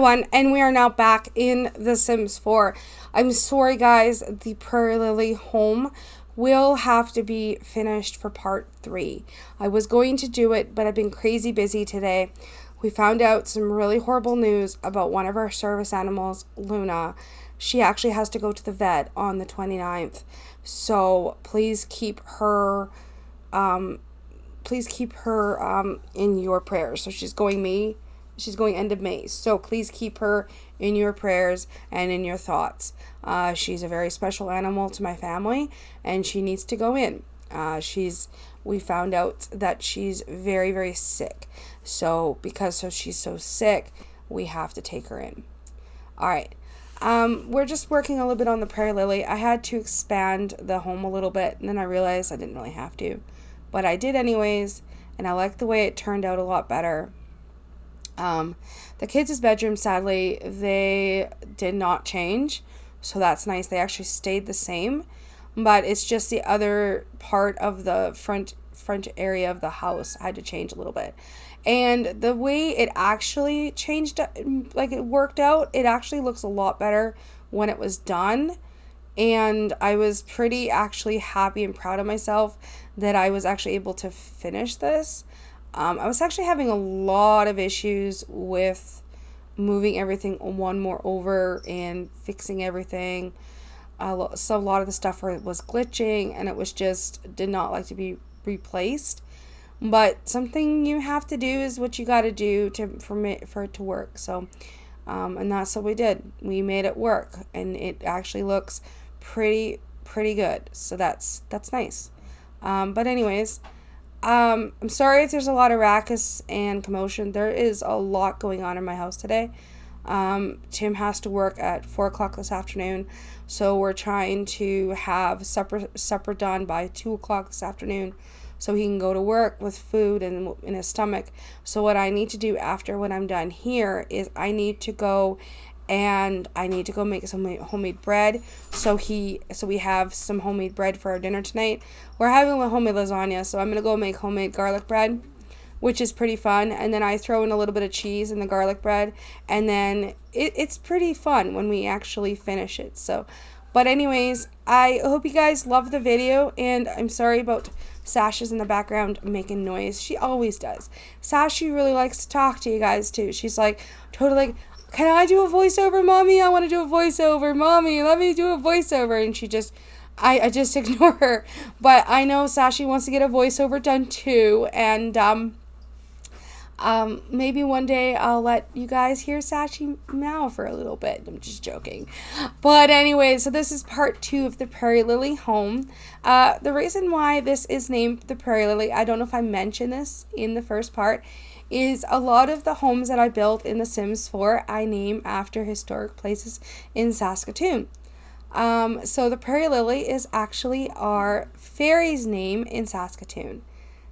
everyone, and we are now back in The Sims 4. I'm sorry guys, the Prairie Lily home will have to be finished for part 3. I was going to do it, but I've been crazy busy today. We found out some really horrible news about one of our service animals, Luna. She actually has to go to the vet on the 29th. So please keep her in your prayers. So she's going end of May. So please keep her in your prayers and in your thoughts. She's a very special animal to my family, and she needs to go in. We found out that she's very, very sick. So because she's so sick, we have to take her in. All right. We're just working a little bit on the Prairie Lily. I had to expand the home a little bit, and then I realized I didn't really have to. But I did anyways, and I like the way it turned out a lot better. The kids' bedroom, sadly, they did not change, so that's nice. They actually stayed the same, but it's just the other part of the front area of the house had to change a little bit. And the way it actually changed, like it worked out, it actually looks a lot better when it was done. And I was pretty actually happy and proud of myself that I was actually able to finish this. I was actually having a lot of issues with moving everything one more over and fixing everything. So a lot of the stuff was glitching, and it was just did not like to be replaced. But something you have to do is what you got to do for it to work. So, and that's what we did. We made it work, and it actually looks pretty good. So that's nice. But anyways. I'm sorry if there's a lot of ruckus and commotion. There is a lot going on in my house today. Tim has to work at 4 o'clock this afternoon, so we're trying to have supper done by 2 o'clock this afternoon so he can go to work with food in his stomach. So what I need to do after when I'm done here is I need to go make some homemade bread. So we have some homemade bread for our dinner tonight. We're having a homemade lasagna, so I'm gonna go make homemade garlic bread, which is pretty fun. And then I throw in a little bit of cheese in the garlic bread, and then it's pretty fun when we actually finish it. So, but anyways, I hope you guys love the video, and I'm sorry about Sasha's in the background making noise. She always does. Sasha really likes to talk to you guys too. She's like totally like, can I do a voiceover, Mommy? I want to do a voiceover. Mommy, let me do a voiceover. And she just, I just ignore her. But I know Sashi wants to get a voiceover done too. And maybe one day I'll let you guys hear Sashi meow for a little bit. I'm just joking. But anyway, so this is part 2 of the Prairie Lily home. The reason why this is named the Prairie Lily, I don't know if I mentioned this in the first part, is a lot of the homes that I built in The Sims 4 I name after historic places in Saskatoon. So the Prairie Lily is actually our fairy's name in Saskatoon.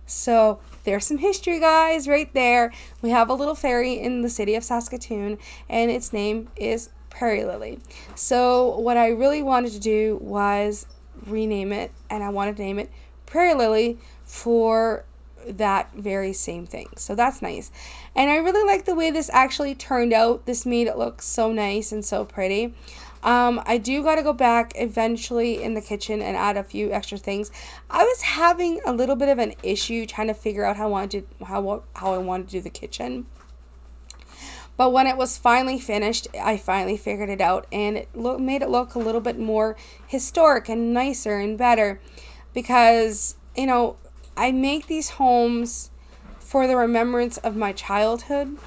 So there's some history, guys, right there. We have a little fairy in the city of Saskatoon, and its name is Prairie Lily. So what I really wanted to do was rename it, and I wanted to name it Prairie Lily for that very same thing. So that's nice. And I really like the way this actually turned out. This made it look so nice and so pretty. I do got to go back eventually in the kitchen and add a few extra things. I was having a little bit of an issue trying to figure out how I wanted to do the kitchen. But when it was finally finished, I finally figured it out, and it made it look a little bit more historic and nicer and better, because, you know, I make these homes for the remembrance of my childhood.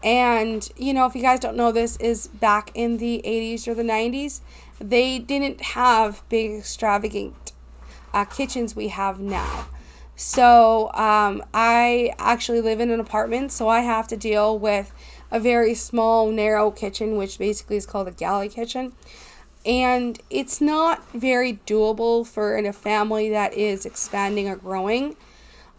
And, you know, if you guys don't know, this is back in the 80s or the 90s. They didn't have big, extravagant kitchens we have now. So I actually live in an apartment, so I have to deal with a very small, narrow kitchen, which basically is called a galley kitchen. And it's not very doable for a family that is expanding or growing.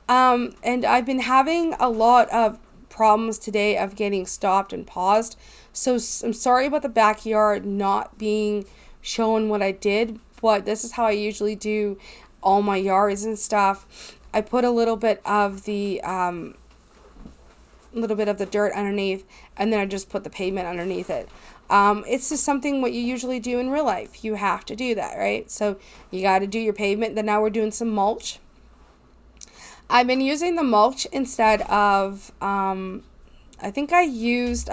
And I've been having a lot of problems today of getting stopped and paused. So I'm sorry about the backyard not being shown what I did, but this is how I usually do all my yards and stuff. I put a little bit of the little bit of the dirt underneath, and then I just put the pavement underneath it. It's just something what you usually do in real life. You have to do that, right? So you got to do your pavement. Then now we're doing some mulch. I've been using the mulch instead of, I don't think I used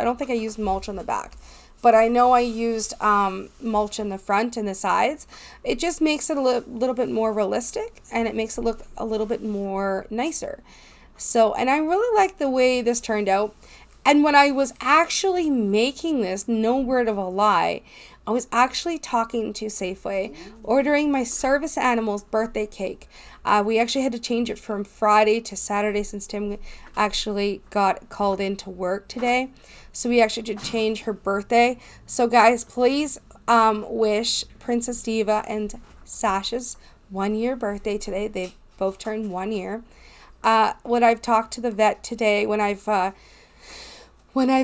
mulch on the back, but I know I used mulch in the front and the sides. It just makes it a little bit more realistic, and it makes it look a little bit more nicer. So, and I really like the way this turned out. And when I was actually making this, no word of a lie, I was actually talking to Safeway, ordering my service animal's birthday cake. We actually had to change it from Friday to Saturday since Tim actually got called in to work today. So we actually did change her birthday. So guys, please wish Princess Diva and Sasha's 1-year birthday today. They've both turned 1 year. When I've talked to the vet today, when I've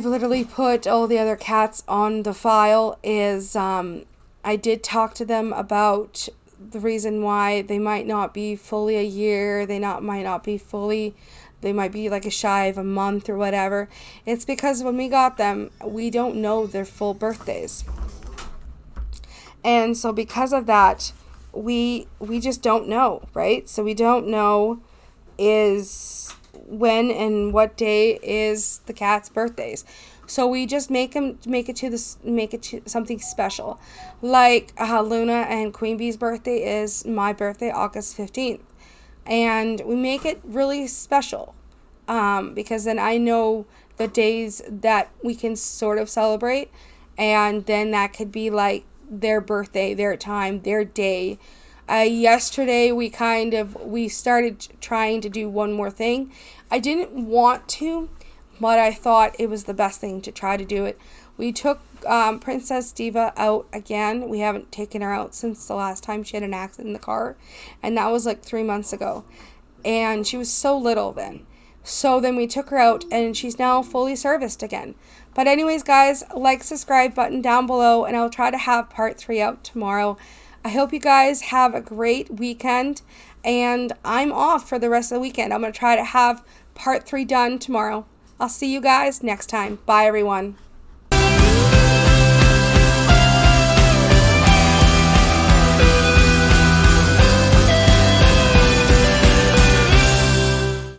literally put all the other cats on the file, is I did talk to them about the reason why they might not be fully a year, they might be like a shy of a month or whatever. It's because when we got them, we don't know their full birthdays. And so because of that, we just don't know, right? So we don't know is when and what day is the cat's birthdays. So we just make it to something special. Like Luna and Queen Bee's birthday is my birthday, August 15th. And we make it really special. Because then I know the days that we can sort of celebrate, and then that could be like their birthday, their time, their day. Yesterday we started trying to do one more thing. I didn't want to, but I thought it was the best thing to try to do it. We took Princess Diva out again. We haven't taken her out since the last time she had an accident in the car, and that was like 3 months ago. And she was so little then. So then we took her out, and she's now fully serviced again. But anyways, guys, subscribe button down below, and I'll try to have part 3 out tomorrow. I hope you guys have a great weekend, and I'm off for the rest of the weekend. I'm going to try to have part 3 done tomorrow. I'll see you guys next time. Bye, everyone.